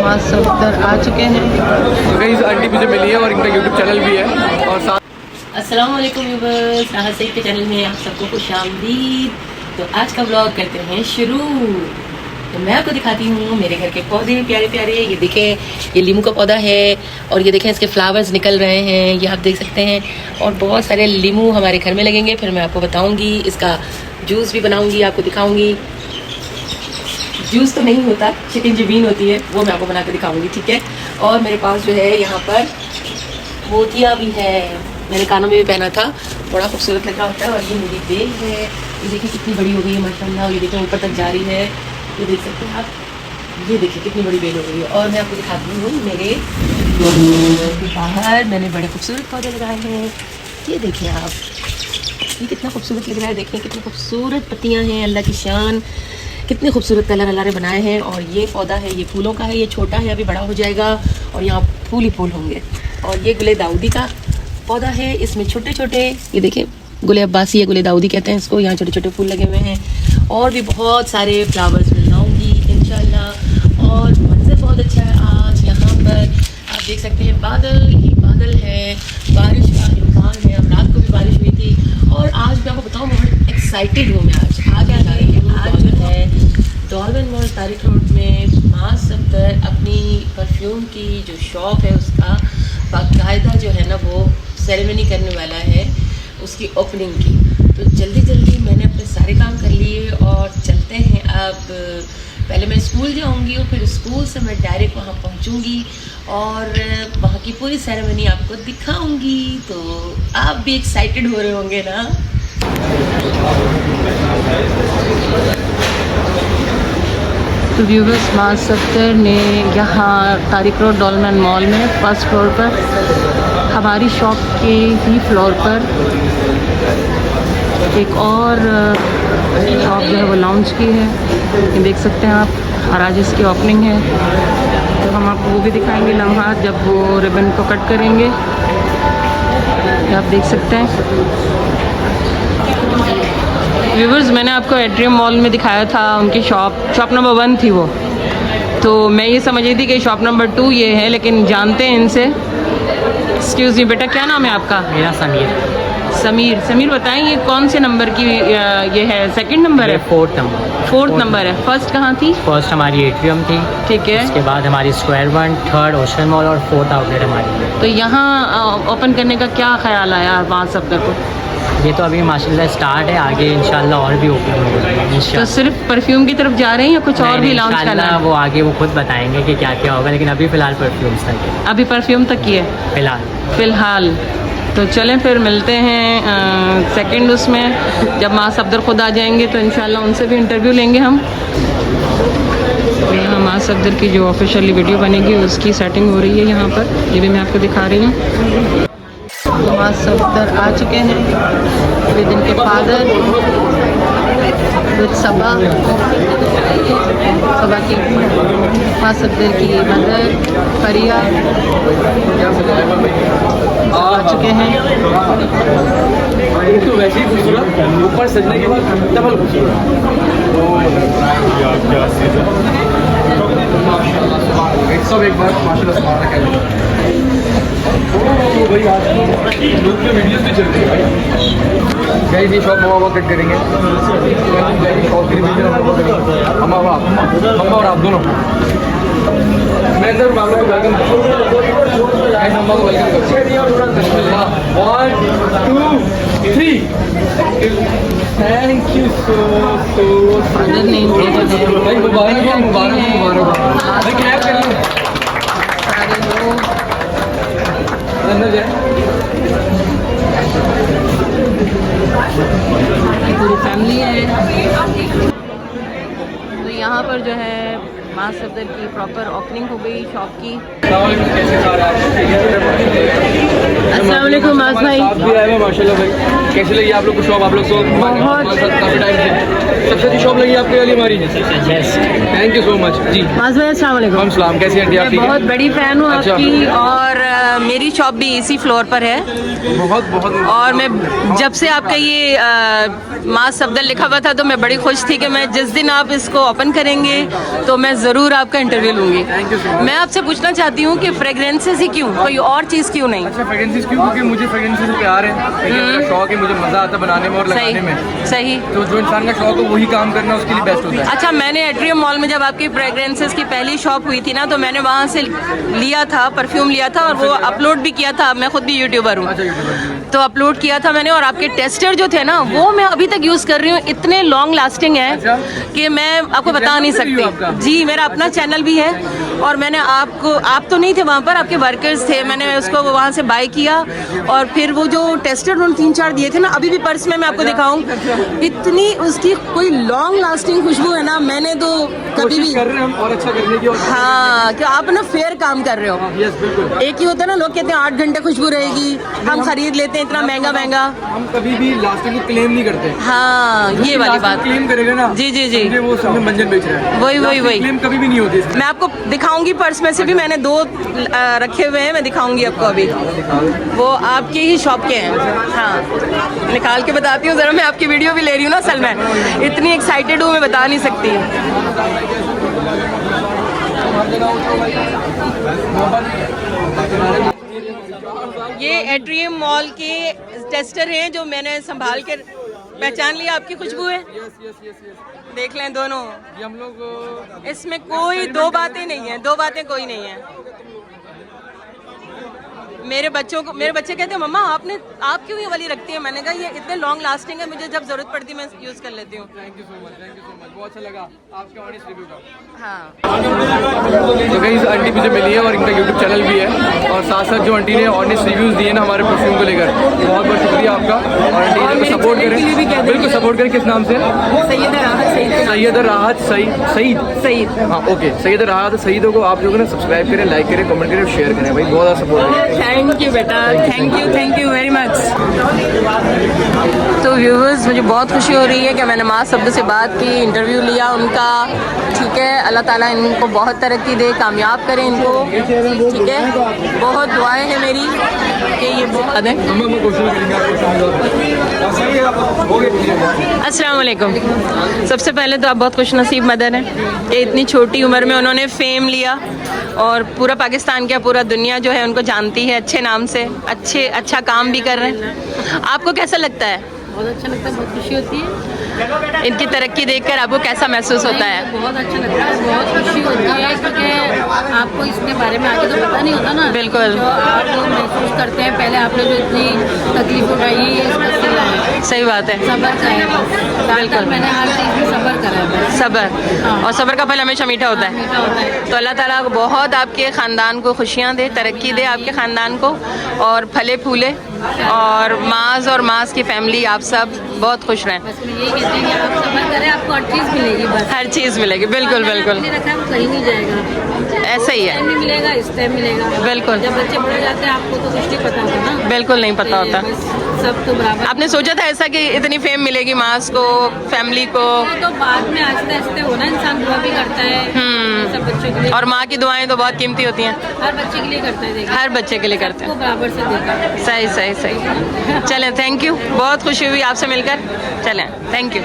माँ सफदर आ चुके हैं। कई आंटी मुझे मिली है और इनका यूट्यूब चैनल भी है। और साथ अस्सलाम वालेकुम व्यूअर्स, राहत सईद के चैनल में आप सबको खुशामदीद। तो आज का ब्लॉग करते हैं शुरू। तो मैं आपको दिखाती हूँ मेरे घर के पौधे प्यारे प्यारे। ये देखें, ये लीमू का पौधा है और ये देखें इसके फ्लावर्स निकल रहे हैं, ये आप देख सकते हैं। और बहुत सारे लीमू हमारे घर में लगेंगे, फिर मैं आपको बताऊँगी। इसका जूस भी बनाऊँगी, आपको दिखाऊँगी। जूस तो नहीं होता, चिकन जबीन होती है, वो मैं आपको बना कर दिखाऊँगी, ठीक है। और मेरे पास जो है यहाँ पर मोतिया भी है, मैंने कानों में भी पहना था, बड़ा खूबसूरत लग रहा होता है। और ये मेरी बेल है, ये देखिए कितनी बड़ी हो गई है माशाल्लाह। और ये देखिए ऊपर तक जा रही है, ये देख सकते हैं आप, ये देखिए कितनी बड़ी बेल हो गई है। और मैं आपको दिखाती हूँ मेरे बाहर मैंने बड़े खूबसूरत पौधे लगाए हैं। ये देखिए आप, ये कितना खूबसूरत लग रहा है, देखिए कितनी खूबसूरत पत्तियाँ हैं, अल्लाह की शान। कितने खूबसूरत कलर अल्लाह ने बनाए हैं। और ये पौधा है, ये फूलों का है, ये छोटा है, अभी बड़ा हो जाएगा और यहाँ फूल ही फूल होंगे। और ये गुले दाऊदी का पौधा है, इसमें छोटे छोटे, ये देखिए गुले अब्बासी या गुले दाऊदी कहते हैं इसको, यहाँ छोटे छोटे फूल लगे हुए हैं। और भी बहुत सारे फ्लावर्स मैं लाऊंगी इंशाल्लाह। और मंजर बहुत अच्छा है आज यहाँ पर, आप देख सकते हैं बादल ही बादल है, बारिश का इम्कान है। अब रात को भी बारिश हुई थी। और आज मैं आपको बताऊँ, मैं बड़ी एक्साइटेड हूँ। मैं आज क्या जा रही है, आज जो है डॉल्फिन मॉल तारिक रोड में माँ सफदर अपनी परफ्यूम की जो शॉप है उसका बाकायदा जो है ना वो सेरेमनी करने वाला है, उसकी ओपनिंग की। तो जल्दी जल्दी मैंने अपने सारे काम कर लिए और चलते हैं। अब पहले मैं स्कूल जाऊंगी और फिर स्कूल से मैं डायरेक्ट वहाँ पहुँचूँगी और वहाँ की पूरी सेरेमनी आपको दिखाऊंगी। तो आप भी एक्साइटेड हो रहे होंगे ना। तो व्यूवर्स, माँ सफदर ने यहाँ तारिक रोड डॉल्फिन मॉल में फर्स्ट फ्लोर पर, हमारी शॉप के ही फ्लोर पर एक और शॉप जो है वो लॉन्च की है, ये देख सकते हैं आप। और आज इसकी ओपनिंग है, तो हम आपको वो भी दिखाएंगे लम्हा जब वो रिबन को कट करेंगे, ये आप देख सकते हैं। व्यूवर्स, मैंने आपको एट्रियम मॉल में दिखाया था उनकी शॉप नंबर 1 थी वो, तो मैं ये समझ रही थी कि शॉप नंबर 2 ये है, लेकिन जानते हैं इनसे। एक्सक्यूज़ मी बेटा, क्या नाम है आपका? मेरा समीर। समीर बताएं, ये कौन से नंबर की ये है? सेकंड नंबर है? फोर्थ नंबर है। फर्स्ट कहाँ थी? फर्स्ट हमारी एट्रियम थी, ठीक है। उसके बाद हमारी स्क्वायर 1, थर्ड ओशन मॉल और फोर्थ आउटलेट हमारी। तो यहाँ ओपन करने का क्या ख्याल आया वहाँ सफदर को? ये तो अभी माशाल्लाह स्टार्ट है, आगे इंशाल्लाह और भी ओपन होगा। तो सिर्फ परफ्यूम की तरफ जा रहे हैं या कुछ और भी लॉन्च करना है? वो आगे वो खुद बताएंगे कि क्या क्या होगा, लेकिन अभी फ़िलहाल परफ्यूम्स तक है। अभी परफ्यूम तक ही है फ़िलहाल। तो चलें फिर मिलते हैं सेकंड उसमें, जब माँ सफदर खुद आ जाएंगे तो इंशाल्लाह उनसे भी इंटरव्यू लेंगे हम। यहाँ माँ सफदर की जो ऑफिशियली वीडियो बनेगी उसकी सेटिंग हो रही है यहाँ पर, ये भी मैं आपको दिखा रही हूँ। माँ सफदर आ चुके हैं विद इनके फादर, विद सबा की माँ सफदर की मदर फरिया आ चुके हैं। तो वैसे ही खूबसूरत, ऊपर सजने के बाद डबल खूबसूरत। सब एक बार माशाल्लाह भाई, आज तो लोग में वीडियोस भी चल रही है। गाइस, ये शॉप मम्मा कट करेंगे, शॉप की वीडियो हम और आप दोनों। मैं सर आप लोग को वेलकम गाइस, मम्मा को वेलकम करते हैं। 1 2 3 थैंक यू सो फादर ने भाई, मुबारक भाई, क्लैप कर लो सारे लोग अंदर जाए। पूरी फैमिली है। तो यहाँ पर जो है माँ सफदर की प्रॉपर ओपनिंग हो गई शॉप की। अस्सलाम वालेकुम माज भाई। भी आए हैं माशाल्लाह भाई, कैसी लगी आप लोग को शॉप? आप लोग को काफी टाइम से सबसे अच्छी शॉप लगी आपके वाली हमारी? थैंक यू सो मच जी। माज भाई अस्सलाम वालेकुम। सलाम, कैसी हैं आप? मैं बहुत बड़ी फ़ैन हूँ आपकी, और मेरी शॉप भी इसी फ्लोर पर है। बहुत और मैं जब से आपका ये माँ सफदर लिखा हुआ था तो मैं बड़ी खुश थी कि मैं जिस दिन आप इसको ओपन करेंगे तो मैं ज़रूर आपका इंटरव्यू लूँगी। करूंगी। Thank you so much. मैं आपसे पूछना चाहती हूँ कि फ्रेग्रेंसेस ही क्यों, कोई और चीज़ क्यों नहीं? अच्छा फ्रेग्रेंसेस क्यों? क्योंकि मुझे फ्रेग्रेंसेस से प्यार है, मेरा शौक है, मुझे मज़ा आता है बनाने में और लगाने में। सही। तो जो इंसान का शौक है वही काम करना उसके लिए बेस्ट होता है। अच्छा, मैंने एट्रियम मॉल में जब आपकी फ्रेग्रेंसेस की पहली शॉप हुई थी ना, तो मैंने वहाँ से लिया था, परफ्यूम लिया था और वो अपलोड भी किया था। मैं खुद भी यूट्यूबर हूँ, अच्छा यूट्यूबर तो अपलोड किया था मैंने। और आपके टेस्टर जो थे ना, वो मैं अभी तक यूज़ कर रही हूँ, इतने लॉन्ग लास्टिंग है अच्छा। कि मैं आपको बता नहीं चैनल भी है आपका? सकती। जी, मेरा अपना चैनल भी है और मैंने आपको, आप तो नहीं थे वहाँ पर, आपके वर्कर्स थे, मैंने उसको वहाँ से बाय किया। और फिर वो जो टेस्टर उन्होंने 3-4 दिए थे ना, अभी भी पर्स में मैं आपको दिखाऊं, इतनी उसकी कोई लॉन्ग लास्टिंग खुशबू है ना, मैंने तो कभी भी। कर रहे हैं हम और अच्छा करने की। और हाँ, कि आप ना फेयर काम कर रहे हो। यस बिल्कुल। एक ही होता है ना, लोग कहते हैं 8 घंटे खुशबू रहेगी, हम खरीद लेते हैं इतना महंगा महंगा। हम कभी भी लास्टिंग को क्लेम नहीं करते। हाँ, ये वाली बात। क्लेम करेगा ना, जी जी जी, समझे वो सब मंजन बेच रहा है। वही क्लेम कभी भी नहीं होती इसमें। मैं आपको दिखाऊंगी, पर्स में से भी मैंने 2 रखे हुए हैं, मैं दिखाऊंगी आपको अभी। वो आपकी ही शॉप के हैं। हाँ, निकाल के बताती हूँ ज़रा, मैं आपकी वीडियो भी ले रही हूँ ना, असल में इतनी एक्साइटेड हूँ, मैं बता नहीं सकती। ये एट्रियम मॉल के टेस्टर हैं जो मैंने संभाल कर पहचान लिया। आपकी खुशबू है, देख लें दोनों। ये हम लोग इसमें कोई 2 बातें नहीं है, 2 बातें कोई नहीं है। मेरे बच्चे कहते हैं मम्मा आप क्यों ये वाली रखती हैं? मैंने कहा ये इतने लॉन्ग लास्टिंग है, मुझे जब जरूरत पड़ती है मैं यूज़ कर लेती हूँ। थैंक यू सो मच, बहुत अच्छा लगा आपके ऑनेस्ट रिव्यू का। हाँ, तो कई आंटी मुझे मिली है और इनका यूट्यूब चैनल भी है, और साथ साथ जो आंटी ने ऑनेस्ट रिव्यूज़ दिए ना हमारे परफ्यूम को लेकर, बहुत बहुत शुक्रिया आपका। और आंटी ने सपोर्ट करें, बिल्कुल सपोर्ट करें। किस नाम से? सैयद राहत सईद। हाँ ओके, सैयद राहत सईदों को आप लोगों ने सब्सक्राइब करें, लाइक करें, कमेंट करें, शेयर करें भाई, बहुत ज़्यादा सपोर्ट करें। थैंक यू बेटा, थैंक यू वेरी मच। तो व्यूवर्स, मुझे बहुत खुशी हो रही है कि मैंने माँ शब्द से बात की, इंटरव्यू लिया उनका। ठीक है, अल्लाह ताला इनको बहुत तरक्की दे, कामयाब करें इनको। ठीक है, बहुत दुआएं हैं मेरी कि ये बहुत है। अस्सलाम वालेकुम। सबसे पहले तो आप बहुत खुशनसीब मदर हैं कि इतनी छोटी उम्र में उन्होंने फेम लिया और पूरा पाकिस्तान क्या पूरा दुनिया जो है उनको जानती है अच्छे नाम से, अच्छा काम भी कर रहे हैं। आपको कैसा लगता है? बहुत अच्छा लगता है, बहुत खुशी होती है। इनकी तरक्की देखकर आपको कैसा महसूस होता है? बहुत अच्छा लगता है, बहुत खुशी होती है, क्योंकि आपको इसके बारे में आगे तो पता नहीं होता ना। बिल्कुल। जो आप लोग महसूस करते हैं, पहले आपने जो इतनी तकलीफ उठाई है, इसका सिला है। सही बात है, सब्र का है बस। बिल्कुल। मैंने हर चीज़ में सब्र करा है बस। सब्र, और सब्र का फल हमेशा मीठा होता है। मीठा होता है। तो अल्लाह ताला बहुत आपके ख़ानदान को खुशियाँ दे, तरक्की दे आपके ख़ानदान को, और फले फूले, और माज़ की फैमिली आप सब बहुत खुश रहें। बस मैं यही कहती हूँ कि आप सब्र करें, आपको हर चीज़ मिलेगी बस। हर चीज़ मिलेगी, बिल्कुल बिल्कुल, आपने रखा है वो कहीं नहीं जाएगा। ऐसा ही है, टाइम नहीं मिलेगा, इस टाइम मिलेगा। बिल्कुल। जब बच्चे बड़े जाते हैं आपको तो कुछ नहीं पता होता ना। बिल्कुल नहीं पता होता। बस सब तो बराबर। आपने सोचा था ऐसा कि इतनी फेम मिलेगी मास को, फैमिली को? वो तो बाद में आस्ते आस्ते होना, इंसान दुआ भी करता है सब बच्चों के लिए, और माँ की दुआएं तो बहुत कीमती होती हैं, हर बच्चे के लिए करता है। देखिए, हर बच्चे के लिए करते वो हैं। बराबर से देता है। सही। चलें, थैंक यू, बहुत खुशी हुई आपसे मिलकर। चलें, थैंक यू।